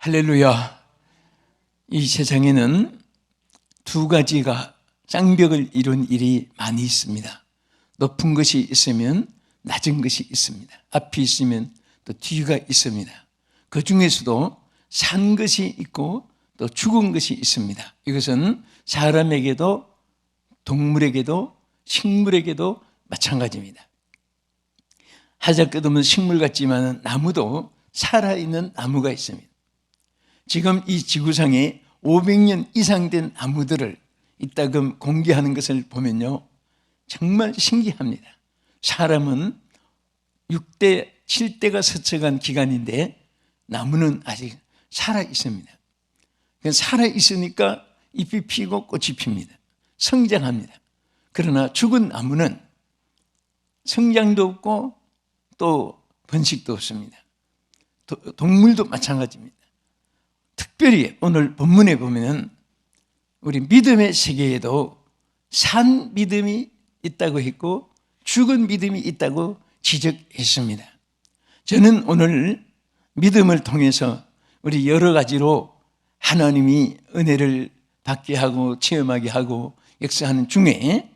할렐루야. 이 세상에는 두 가지가 쌍벽을 이룬 일이 많이 있습니다. 높은 것이 있으면 낮은 것이 있습니다. 앞이 있으면 또 뒤가 있습니다. 그 중에서도 산 것이 있고 또 죽은 것이 있습니다. 이것은 사람에게도 동물에게도 식물에게도 마찬가지입니다. 하자 끝없는 식물 같지만 나무도 살아있는 나무가 있습니다. 지금 이 지구상에 500년 이상 된 나무들을 이따금 공개하는 것을 보면요, 정말 신기합니다. 사람은 6대, 7대가 스쳐간 기간인데 나무는 아직 살아있습니다. 살아있으니까 잎이 피고 꽃이 핍니다. 성장합니다. 그러나 죽은 나무는 성장도 없고 또 번식도 없습니다. 동물도 마찬가지입니다. 특별히 오늘 본문에 보면 우리 믿음의 세계에도 산 믿음이 있다고 했고 죽은 믿음이 있다고 지적했습니다. 저는 오늘 믿음을 통해서 우리 여러 가지로 하나님이 은혜를 받게 하고 체험하게 하고 역사하는 중에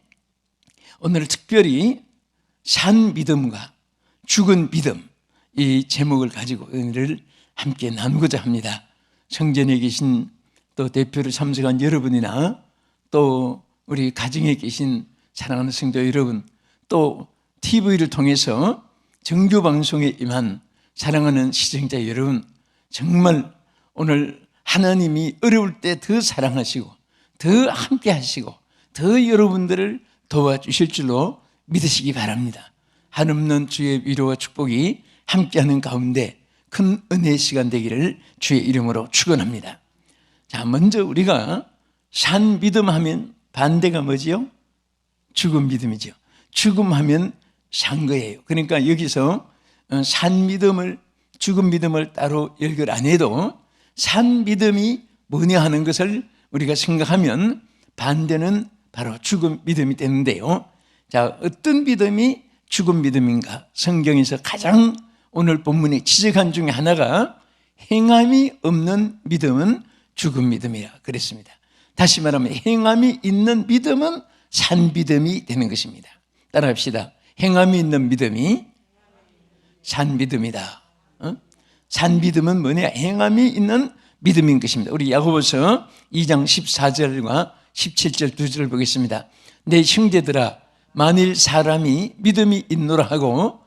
오늘 특별히 산 믿음과 죽은 믿음, 이 제목을 가지고 은혜를 함께 나누고자 합니다. 성전에 계신 또 대표를 참석한 여러분이나 또 우리 가정에 계신 사랑하는 성도 여러분, 또 TV를 통해서 정규방송에 임한 사랑하는 시청자 여러분, 정말 오늘 하나님이 어려울 때 더 사랑하시고 더 함께 하시고 더 여러분들을 도와주실 줄로 믿으시기 바랍니다. 한없는 주의 위로와 축복이 함께하는 가운데 큰 은혜의 시간 되기를 주의 이름으로 축원합니다. 자, 먼저 우리가 산 믿음 하면 반대가 뭐지요? 죽음 믿음이죠. 죽음 하면 산 거예요. 그러니까 여기서 산 믿음을, 죽음 믿음을 따로 연결 안 해도 산 믿음이 뭐냐 하는 것을 우리가 생각하면 반대는 바로 죽음 믿음이 되는데요. 자, 어떤 믿음이 죽음 믿음인가? 성경에서 가장 오늘 본문에 지적한 중에 하나가 행함이 없는 믿음은 죽은 믿음이라 그랬습니다. 다시 말하면 행함이 있는 믿음은 산 믿음이 되는 것입니다. 따라합시다. 행함이 있는 믿음이 산 믿음이다. 산 믿음은 뭐냐? 행함이 있는 믿음인 것입니다. 우리 야고보서 2장 14절과 17절 두 절을 보겠습니다. 내 형제들아, 만일 사람이 믿음이 있노라 하고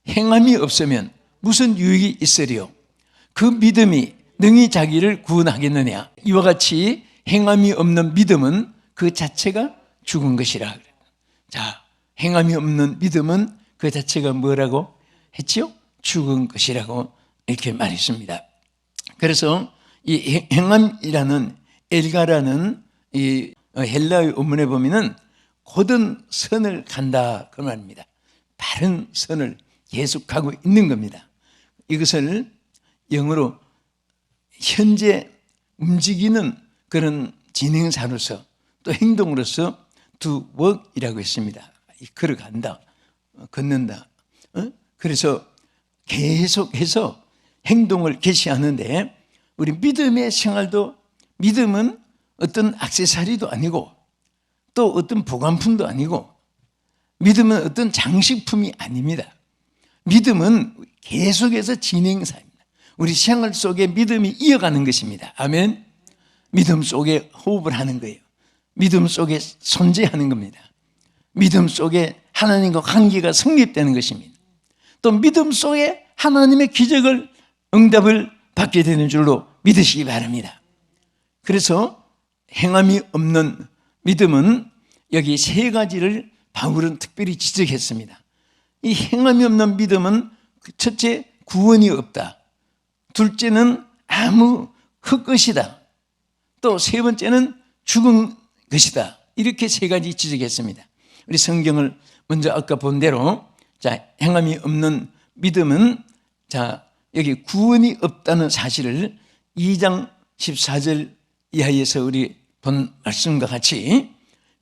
행함이 없으면 무슨 유익이 있으리요? 그 믿음이 능히 자기를 구원하겠느냐? 이와 같이 행함이 없는 믿음은 그 자체가 죽은 것이라. 자, 행함이 없는 믿음은 그 자체가 뭐라고 했죠? 죽은 것이라고 이렇게 말했습니다. 그래서 이 행함이라는 엘가라는 이 헬라의 원문에 보면은 곧은 선을 간다 그 말입니다. 바른 선을 계속하고 있는 겁니다. 이것을 영어로 현재 움직이는 그런 진행사로서 또 행동으로서 to walk이라고 했습니다. 걸어간다, 걷는다. 그래서 계속해서 행동을 개시하는데 우리 믿음의 생활도 믿음은 어떤 액세서리도 아니고 또 어떤 보관품도 아니고 믿음은 어떤 장식품이 아닙니다. 믿음은 계속해서 진행사입니다. 우리 생활 속에 믿음이 이어가는 것입니다. 아멘. 믿음 속에 호흡을 하는 거예요. 믿음 속에 존재하는 겁니다. 믿음 속에 하나님과 관계가 성립되는 것입니다. 또 믿음 속에 하나님의 기적을 응답을 받게 되는 줄로 믿으시기 바랍니다. 그래서 행함이 없는 믿음은 여기 세 가지를 바울은 특별히 지적했습니다. 이 행함이 없는 믿음은 첫째, 구원이 없다. 둘째는 아무 헛것이다. 또 세 번째는 죽은 것이다. 이렇게 세 가지 지적했습니다. 우리 성경을 먼저 아까 본 대로, 자, 행함이 없는 믿음은, 자, 여기 구원이 없다는 사실을 2장 14절 이하에서 우리 본 말씀과 같이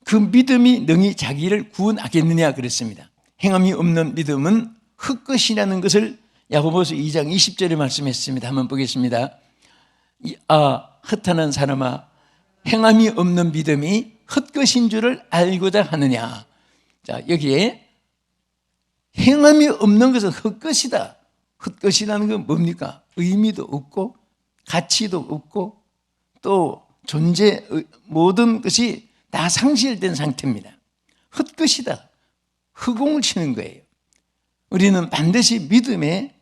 그 믿음이 능히 자기를 구원하겠느냐 그랬습니다. 행함이 없는 믿음은 헛것이라는 것을 야고보서 2장 20절에 말씀했습니다. 한번 보겠습니다. 헛하는 사람아, 행함이 없는 믿음이 헛것인 줄을 알고자 하느냐. 자, 여기에 행함이 없는 것은 헛것이다. 헛것이라는 건 뭡니까? 의미도 없고 가치도 없고 또 존재 모든 것이 다 상실된 상태입니다. 헛것이다. 허공을 치는 거예요. 우리는 반드시 믿음에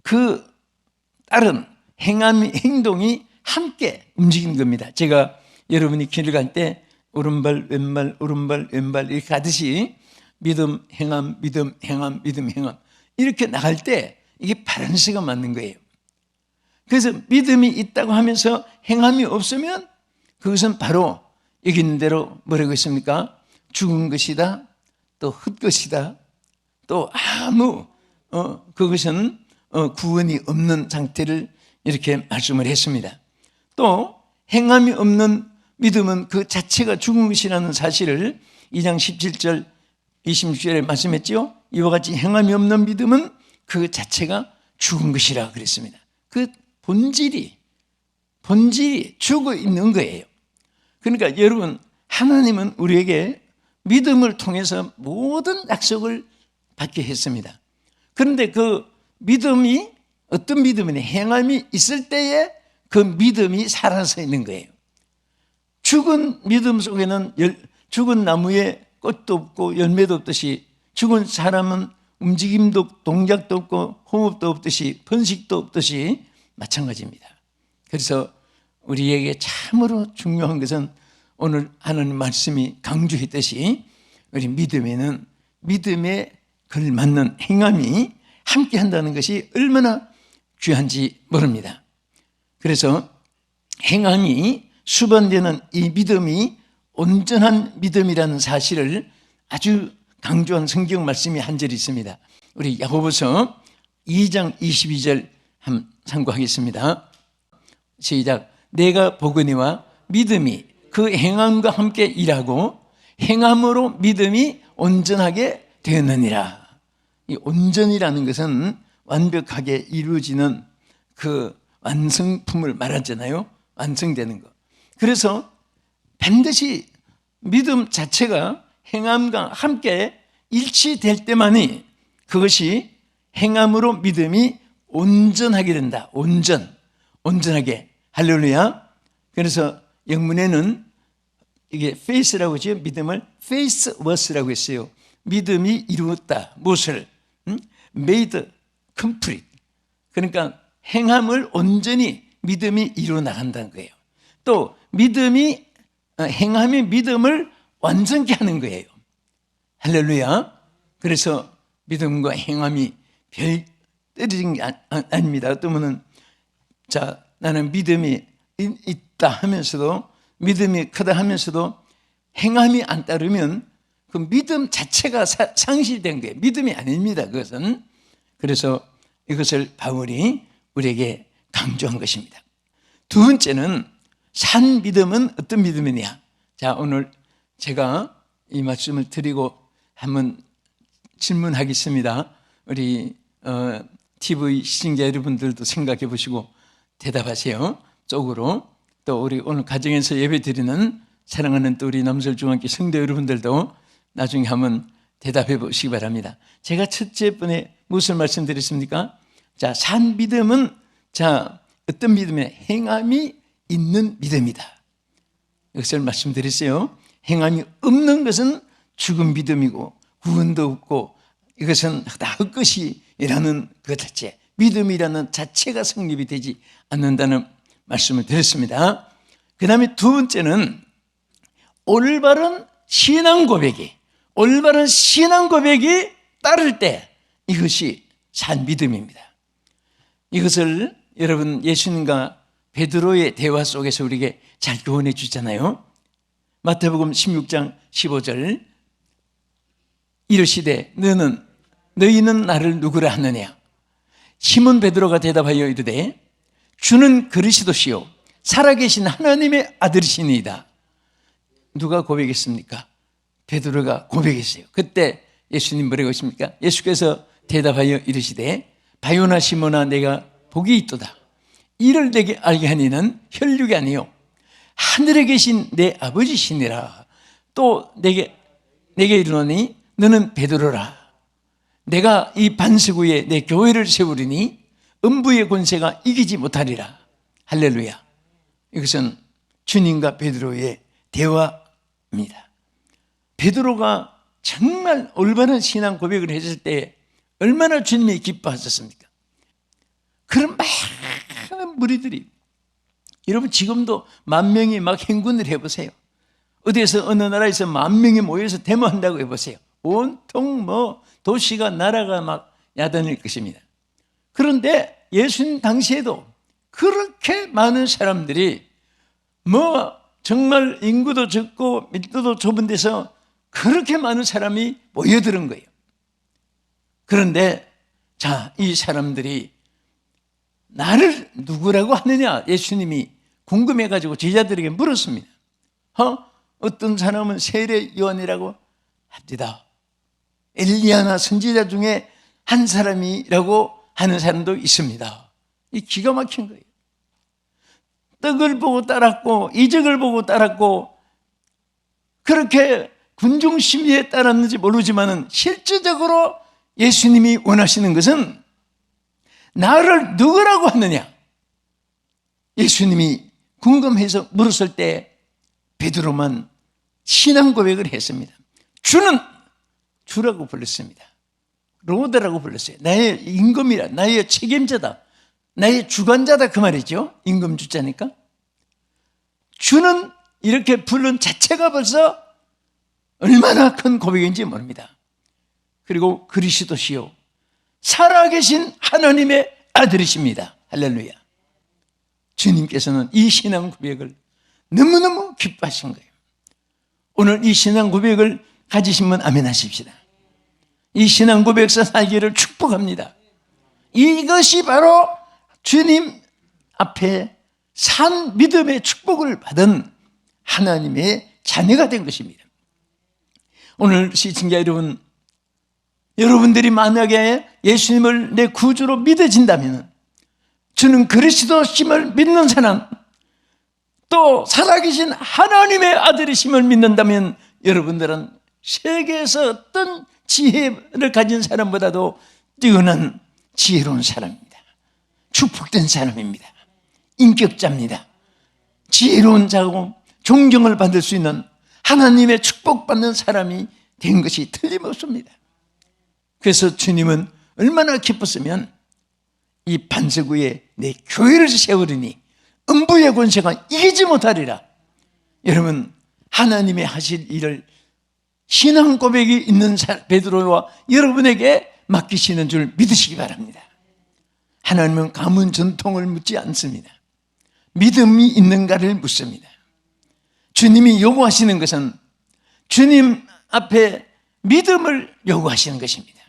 그 다른 행동이 함께 움직이는 겁니다. 제가 여러분이 길을 갈 때 오른발 왼발 오른발 왼발 이렇게 가듯이 믿음 행함 믿음 행함 믿음 행함 이렇게 나갈 때 이게 밸런스가 맞는 거예요. 그래서 믿음이 있다고 하면서 행함이 없으면 그것은 바로 여기 있는 대로 뭐라고 했습니까? 죽은 것이다, 또 헛것이다, 또 아무 그것은 구원이 없는 상태를 이렇게 말씀을 했습니다. 또 행함이 없는 믿음은 그 자체가 죽은 것이라는 사실을 2장 17절 26절에 말씀했죠. 이와 같이 행함이 없는 믿음은 그 자체가 죽은 것이라 그랬습니다. 그 본질이 죽어 있는 거예요. 그러니까 여러분, 하나님은 우리에게 믿음을 통해서 모든 약속을 받게 했습니다. 그런데 그 믿음이 어떤 믿음이냐, 행함이 있을 때에 그 믿음이 살아서 있는 거예요. 죽은 믿음 속에는 죽은 나무에 꽃도 없고 열매도 없듯이 죽은 사람은 움직임도 동작도 없고 호흡도 없듯이 번식도 없듯이 마찬가지입니다. 그래서 우리에게 참으로 중요한 것은 오늘 하나님 말씀이 강조했듯이 우리 믿음에는 믿음에 걸맞는 행함이 함께 한다는 것이 얼마나 귀한지 모릅니다. 그래서 행함이 수반되는 이 믿음이 온전한 믿음이라는 사실을 아주 강조한 성경 말씀이 한 절 있습니다. 우리 야고보서 2장 22절 한번 참고하겠습니다. 시작. 내가 보거니와 믿음이 그 행함과 함께 일하고 행함으로 믿음이 온전하게 되었느니라. 이 온전이라는 것은 완벽하게 이루어지는 그 완성품을 말하잖아요. 완성되는 것. 그래서 반드시 믿음 자체가 행함과 함께 일치될 때만이 그것이 행함으로 믿음이 온전하게 된다. 온전하게. 할렐루야. 그래서 영문에는 이게 faith라고 하죠. 믿음을 faithworth라고 했어요. 믿음이 이루었다. 무엇을? made complete. 그러니까 행함을 온전히 믿음이 이루어 나간다는 거예요. 또 행함이 믿음을 완성케 하는 거예요. 할렐루야. 그래서 믿음과 행함이 별 떨어진 게 아닙니다. 어떤 분은 자, 나는 믿음이 있다 하면서도 믿음이 크다 하면서도 행함이 안 따르면 그 믿음 자체가 상실된 거예요. 믿음이 아닙니다. 그것은. 그래서 이것을 바울이 우리에게 강조한 것입니다. 두 번째는 산 믿음은 어떤 믿음이냐. 자, 오늘 제가 이 말씀을 드리고 한번 질문하겠습니다. 우리 TV 시청자 여러분들도 생각해 보시고 대답하세요. 쪽으로. 또 우리 오늘 가정에서 예배 드리는 사랑하는 또 우리 남설중학교 성도 여러분들도 나중에 한번 대답해 보시기 바랍니다. 제가 첫째 번에 무엇을 말씀드렸습니까? 자, 산 믿음은 자, 어떤 믿음이냐? 행함이 있는 믿음이다. 이것을 말씀드렸어요. 행함이 없는 것은 죽은 믿음이고 구원도 없고 이것은 다 헛것이라는 그 자체, 믿음이라는 자체가 성립이 되지 않는다는 말씀을 드렸습니다. 그 다음에 두 번째는 올바른 신앙 고백이 따를 때 이것이 산 믿음입니다. 이것을 여러분 예수님과 베드로의 대화 속에서 우리에게 잘 교훈해 주잖아요. 마태복음 16장 15절 이르시되 너희는 나를 누구라 하느냐. 시몬 베드로가 대답하여 이르되 주는 그리스도시요 살아계신 하나님의 아들이시니이다. 누가 고백했습니까? 베드로가 고백했어요. 그때 예수님 뭐라고 하십니까? 예수께서 대답하여 이르시되 바요나 시몬아 내가 복이 있도다. 이를 내게 알게 하니는 혈육이 아니요 하늘에 계신 내 아버지시니라. 또 내게 이르노니 너는 베드로라. 내가 이 반석 위에 내 교회를 세우리니 음부의 권세가 이기지 못하리라. 할렐루야. 이것은 주님과 베드로의 대화입니다. 베드로가 정말 올바른 신앙 고백을 했을 때 얼마나 주님이 기뻐하셨습니까? 그런 많은 무리들이, 여러분 지금도 10,000명이 막 행군을 해보세요. 어디에서 어느 나라에서 10,000명이 모여서 데모한다고 해보세요. 온통 도시가 나라가 막 야단일 것입니다. 그런데 예수님 당시에도 그렇게 많은 사람들이 정말 인구도 적고 밀도도 좁은 데서 그렇게 많은 사람이 모여드는 거예요. 그런데 이 사람들이 나를 누구라고 하느냐 예수님이 궁금해가지고 제자들에게 물었습니다. 어떤 사람은 세례 요한이라고 합니다. 엘리야나 선지자 중에 한 사람이라고 하는 사람도 있습니다. 이 기가 막힌 거예요. 떡을 보고 따랐고 이적을 보고 따랐고 그렇게 군중심리에 따랐는지 모르지만 실질적으로 예수님이 원하시는 것은 나를 누구라고 하느냐. 예수님이 궁금해서 물었을 때 베드로만 신앙 고백을 했습니다. 주는 주라고 불렀습니다. 로드라고 불렀어요. 나의 임금이라, 나의 책임자다, 나의 주관자다, 그 말이죠. 임금 주자니까. 주는 이렇게 부른 자체가 벌써 얼마나 큰 고백인지 모릅니다. 그리고 그리스도시요 살아계신 하나님의 아들이십니다. 할렐루야. 주님께서는 이 신앙 고백을 너무너무 기뻐하신 거예요. 오늘 이 신앙 고백을 가지신 분 아멘 하십시다. 이 신앙 고백서 살기를 축복합니다. 이것이 바로 주님 앞에 산 믿음의 축복을 받은 하나님의 자녀가 된 것입니다. 오늘 시청자 여러분, 여러분들이 만약에 예수님을 내 구주로 믿어진다면, 주는 그리스도심을 믿는 사람, 또 살아계신 하나님의 아들이심을 믿는다면 여러분들은 세계에서 어떤 지혜를 가진 사람보다도 뛰어난 지혜로운 사람입니다. 축복된 사람입니다. 인격자입니다. 지혜로운 자고 존경을 받을 수 있는 하나님의 축복받는 사람이 된 것이 틀림없습니다. 그래서 주님은 얼마나 기뻤으면 이 반석 위에 내 교회를 세우리니 음부의 권세가 이기지 못하리라. 여러분, 하나님의 하실 일을 신앙 고백이 있는 베드로와 여러분에게 맡기시는 줄 믿으시기 바랍니다. 하나님은 가문 전통을 묻지 않습니다. 믿음이 있는가를 묻습니다. 주님이 요구하시는 것은 주님 앞에 믿음을 요구하시는 것입니다.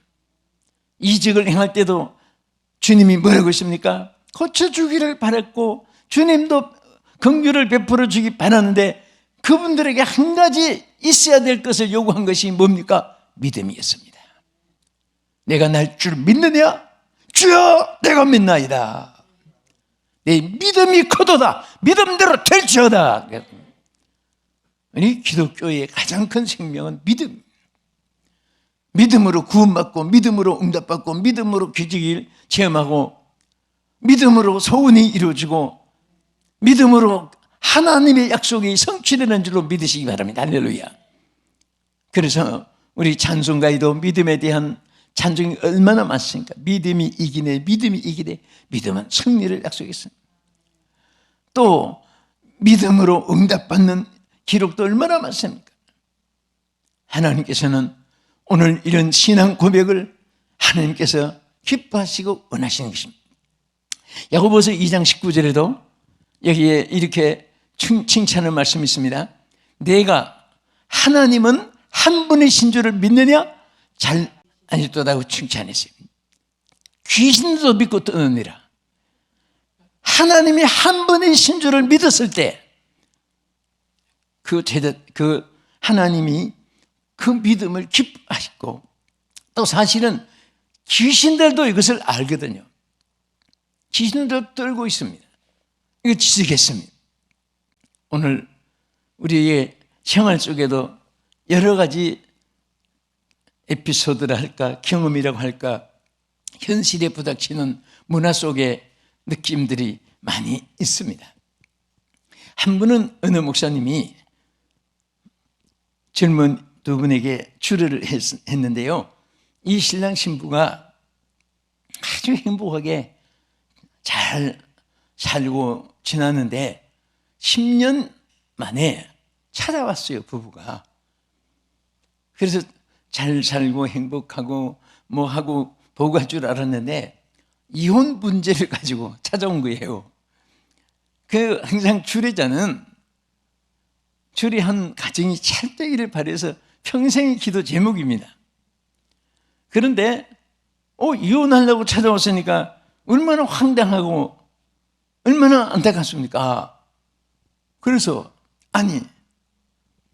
이적을 행할 때도 주님이 뭐라고 했습니까? 고쳐주기를 바랐고 주님도 긍휼을 베풀어 주기 바랐는데 그분들에게 한 가지 있어야 될 것을 요구한 것이 뭡니까? 믿음이었습니다. 내가 날 줄 믿느냐? 주여 내가 믿나이다. 내 믿음이 커도다. 믿음대로 될지어다. 이 기독교의 가장 큰 생명은 믿음. 믿음으로 구원받고 믿음으로 응답받고 믿음으로 기적을 체험하고 믿음으로 소원이 이루어지고 믿음으로 하나님의 약속이 성취되는 줄로 믿으시기 바랍니다. 할렐루야. 그래서 우리 찬송가에도 믿음에 대한 찬송이 얼마나 많습니까? 믿음이 이기네, 믿음이 이기네. 믿음은 승리를 약속했습니다. 또 믿음으로 응답받는 기록도 얼마나 많습니까? 하나님께서는 오늘 이런 신앙 고백을 하나님께서 기뻐하시고 원하시는 것입니다. 야고보서 2장 19절에도 여기에 이렇게 칭찬의 말씀이 있습니다. 내가 하나님은 한 분이신 줄을 믿느냐? 잘 아니도다고 칭찬했어요. 귀신도 믿고 떠느니라. 하나님이 한 분이신 줄을 믿었을 때 그 하나님이 그 믿음을 기뻐하시고 또 사실은 귀신들도 이것을 알거든요. 귀신들도 떨고 있습니다. 이거 지지겠습니다. 오늘 우리의 생활 속에도 여러 가지 에피소드라 할까, 경험이라고 할까, 현실에 부닥치는 문화 속의 느낌들이 많이 있습니다. 한 분은 어느 목사님이 젊은 두 분에게 주례를 했는데요. 이 신랑 신부가 아주 행복하게 잘 살고 지났는데 10년 만에 찾아왔어요, 부부가. 그래서 잘 살고 행복하고 뭐 하고 보고 갈 줄 알았는데 이혼 문제를 가지고 찾아온 거예요. 그 항상 주례자는 주례한 가정이 잘 되기를 바라서 평생의 기도 제목입니다. 그런데 이혼하려고 찾아왔으니까 얼마나 황당하고 얼마나 안타깝습니까? 그래서 아니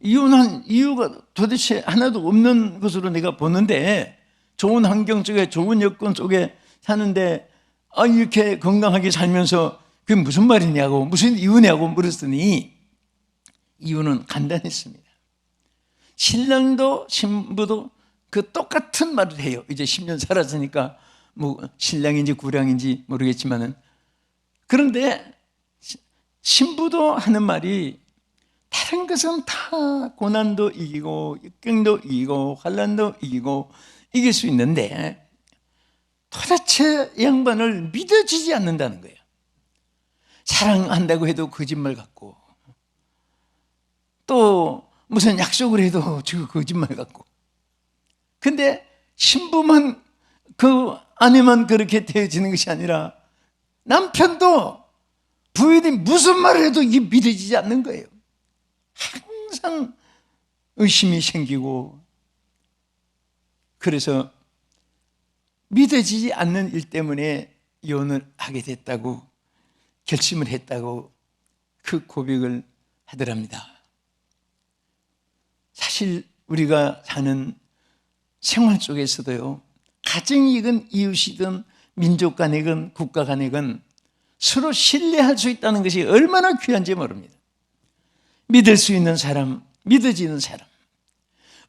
이혼한 이유가 도대체 하나도 없는 것으로 내가 보는데 좋은 환경 속에 좋은 여건 속에 사는데 이렇게 건강하게 살면서 그게 무슨 말이냐고 무슨 이유냐고 물었더니 이유는 간단했습니다. 신랑도 신부도 그 똑같은 말을 해요. 이제 10년 살았으니까 뭐 신랑인지 구량인지 모르겠지만은 그런데 신부도 하는 말이 다른 것은 다 고난도 이기고 역경도 이기고 환난도 이기고 이길 수 있는데 도대체 양반을 믿어지지 않는다는 거예요. 사랑한다고 해도 거짓말 같고 또 무슨 약속을 해도 저 거짓말 같고 근데 신부만 그 아내만 그렇게 되어지는 것이 아니라 남편도 부인이 무슨 말을 해도 이게 믿어지지 않는 거예요. 항상 의심이 생기고 그래서 믿어지지 않는 일 때문에 이혼을 하게 됐다고 결심을 했다고 그 고백을 하더랍니다. 사실 우리가 사는 생활 속에서도요, 가정이건 이웃이든 민족 간이건 국가 간이건 서로 신뢰할 수 있다는 것이 얼마나 귀한지 모릅니다. 믿을 수 있는 사람, 믿어지는 사람,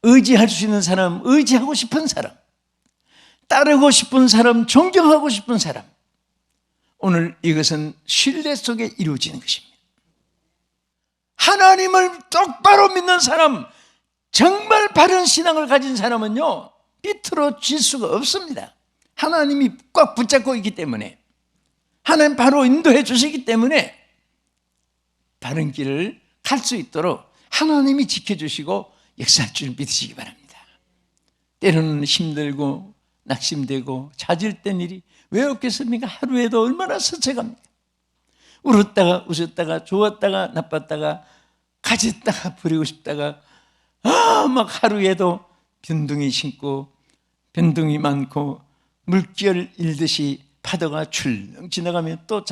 의지할 수 있는 사람, 의지하고 싶은 사람, 따르고 싶은 사람, 존경하고 싶은 사람. 오늘 이것은 신뢰 속에 이루어지는 것입니다. 하나님을 똑바로 믿는 사람, 정말 바른 신앙을 가진 사람은요, 비틀어질 수가 없습니다. 하나님이 꽉 붙잡고 있기 때문에, 하나님 바로 인도해 주시기 때문에 바른 길을 갈 수 있도록 하나님이 지켜주시고 역사할 줄 믿으시기 바랍니다. 때로는 힘들고 낙심되고 자질된 일이 왜 없겠습니까? 하루에도 얼마나 서쳐갑니까? 울었다가 웃었다가 좋았다가 나빴다가 가졌다가 버리고 싶다가 막 하루에도 변둥이 심고 변둥이 많고 물결 일듯이 파도가 출렁 지나가면 또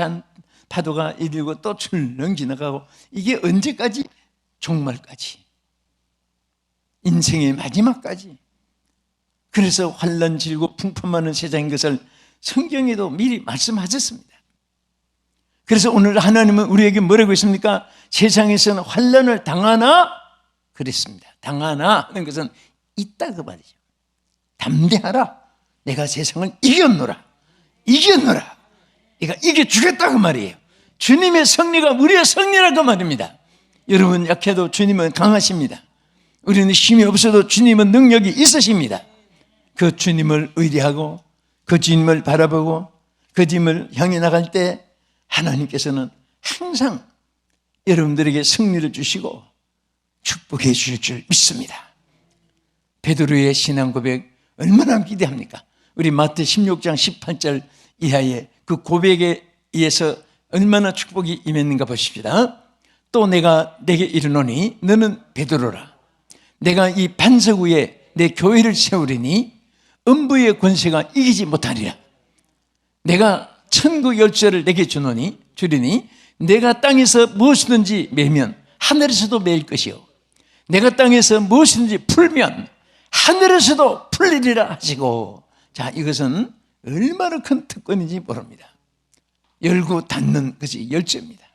파도가 일고 또 출렁 지나가고 이게 언제까지? 종말까지, 인생의 마지막까지. 그래서 환난 질고 풍파많은 세상인 것을 성경에도 미리 말씀하셨습니다. 그래서 오늘 하나님은 우리에게 뭐라고 했습니까? 세상에서는 환난을 당하나 그랬습니다. 당하나 하는 것은 있다 그 말이죠. 담대하라. 내가 세상을 이겼노라. 내가 이겨주겠다 그 말이에요. 주님의 승리가 우리의 승리라 그 말입니다. 여러분 약해도 주님은 강하십니다. 우리는 힘이 없어도 주님은 능력이 있으십니다. 그 주님을 의뢰하고 그 주님을 바라보고 그 주님을 향해 나갈 때 하나님께서는 항상 여러분들에게 승리를 주시고 축복해 주실 줄 믿습니다. 베드로의 신앙 고백 얼마나 기대합니까? 우리 마태 16장 18절 이하의 그 고백에 의해서 얼마나 축복이 임했는가 보십시다. 또 내가 내게 이르노니 너는 베드로라. 내가 이 반석 위에 내 교회를 세우리니 음부의 권세가 이기지 못하리라. 내가 천국 열쇠를 내게 주리니 내가 땅에서 무엇이든지 매면 하늘에서도 매일 것이요 내가 땅에서 무엇이든지 풀면 하늘에서도 풀리리라 하시고. 자, 이것은 얼마나 큰 특권인지 모릅니다. 열고 닫는 것이 열쇠입니다.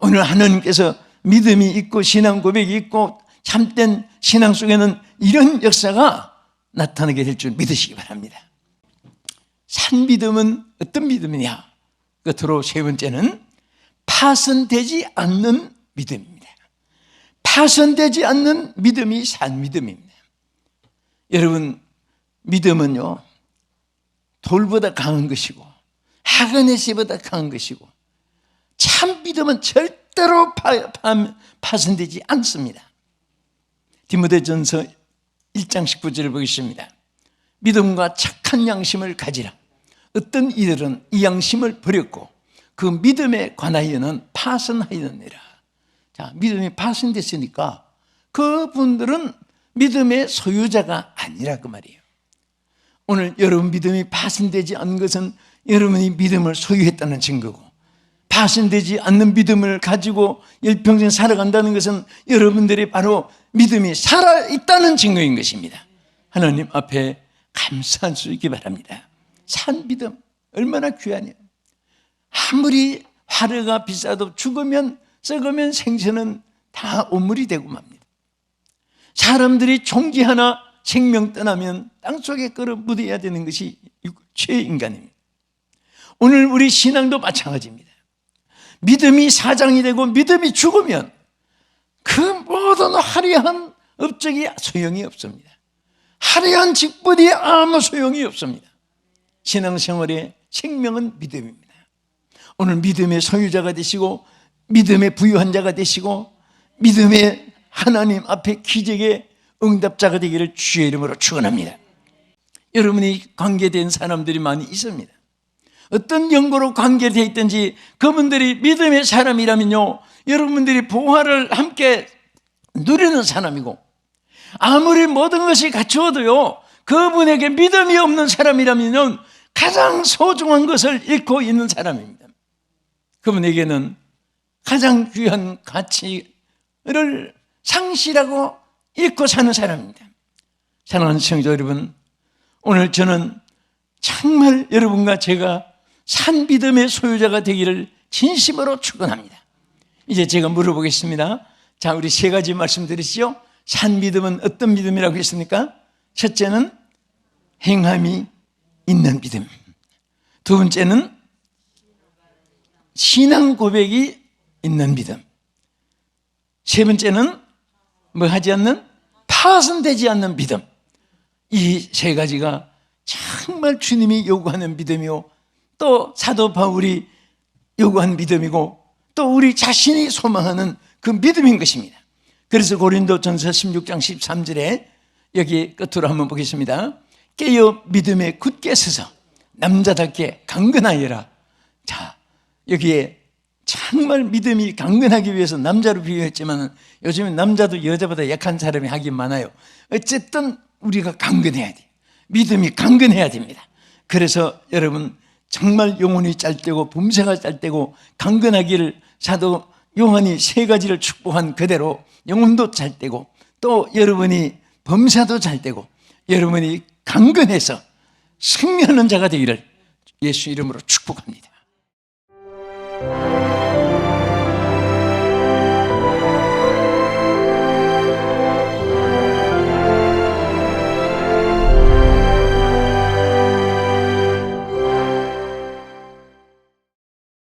오늘 하나님께서 믿음이 있고 신앙 고백이 있고 참된 신앙 속에는 이런 역사가 나타나게 될 줄 믿으시기 바랍니다. 산 믿음은 어떤 믿음이냐? 끝으로 세 번째는 파손되지 않는 믿음입니다. 파손되지 않는 믿음이 산 믿음입니다. 여러분, 믿음은요, 돌보다 강한 것이고 하그네스보다 강한 것이고 참 믿음은 절대로 파손되지 않습니다. 디모데전서 1장 19절을 보겠습니다. 믿음과 착한 양심을 가지라. 어떤 이들은 이 양심을 버렸고 그 믿음에 관하여는 파손하였느니라. 자, 믿음이 파손됐으니까 그분들은 믿음의 소유자가 아니라 그 말이에요. 오늘 여러분 믿음이 파손되지 않은 것은 여러분이 믿음을 소유했다는 증거고, 파손되지 않는 믿음을 가지고 일평생 살아간다는 것은 여러분들이 바로 믿음이 살아있다는 증거인 것입니다. 하나님 앞에 감사할 수 있기 바랍니다. 산 믿음 얼마나 귀하냐. 아무리 화려가 비싸도 죽으면 썩으면 생선은 다 오물이 되고 맙니다. 사람들이 종기 하나 생명 떠나면 땅속에 끌어 묻어야 되는 것이 죄인간입니다. 오늘 우리 신앙도 마찬가지입니다. 믿음이 사장이 되고 믿음이 죽으면 그 모든 화려한 업적이 소용이 없습니다. 화려한 직분이 아무 소용이 없습니다. 신앙생활의 생명은 믿음입니다. 오늘 믿음의 소유자가 되시고 믿음의 부유한 자가 되시고 믿음의 하나님 앞에 기적의 응답자가 되기를 주의 이름으로 축원합니다. 여러분이 관계된 사람들이 많이 있습니다. 어떤 연고로 관계되어 있든지 그분들이 믿음의 사람이라면요, 여러분들이 보화를 함께 누리는 사람이고, 아무리 모든 것이 갖추어도요 그분에게 믿음이 없는 사람이라면 가장 소중한 것을 잃고 있는 사람입니다. 그분에게는 가장 귀한 가치를 상실하고 잃고 사는 사람입니다. 사랑하는 시청자 여러분, 오늘 저는 정말 여러분과 제가 산 믿음의 소유자가 되기를 진심으로 축원합니다. 이제 제가 물어보겠습니다. 자, 우리 세 가지 말씀드리시죠. 산 믿음은 어떤 믿음이라고 했습니까? 첫째는 행함이 있는 믿음. 두 번째는 신앙 고백이 있는 믿음. 세 번째는 뭐 하지 않는? 파손되지 않는 믿음. 이 세 가지가 정말 주님이 요구하는 믿음이요, 또 사도 바울이 요구한 믿음이고, 또 우리 자신이 소망하는 그 믿음인 것입니다. 그래서 고린도전서 16장 13절에 여기 끝으로 한번 보겠습니다. 깨어 믿음에 굳게 서서 남자답게 강건하여라. 자, 여기에 정말 믿음이 강건하기 위해서 남자로 비유했지만 요즘은 남자도 여자보다 약한 사람이 하긴 많아요. 어쨌든 우리가 강건해야 돼요. 믿음이 강건해야 됩니다. 그래서 여러분 정말 영혼이 짤때고 범사가 짤때고 강건하기를 사도 요한이 세 가지를 축복한 그대로 영혼도 짤때고 또 여러분이 범사도 짤때고 여러분이 강건해서 승리하는 자가 되기를 예수 이름으로 축복합니다.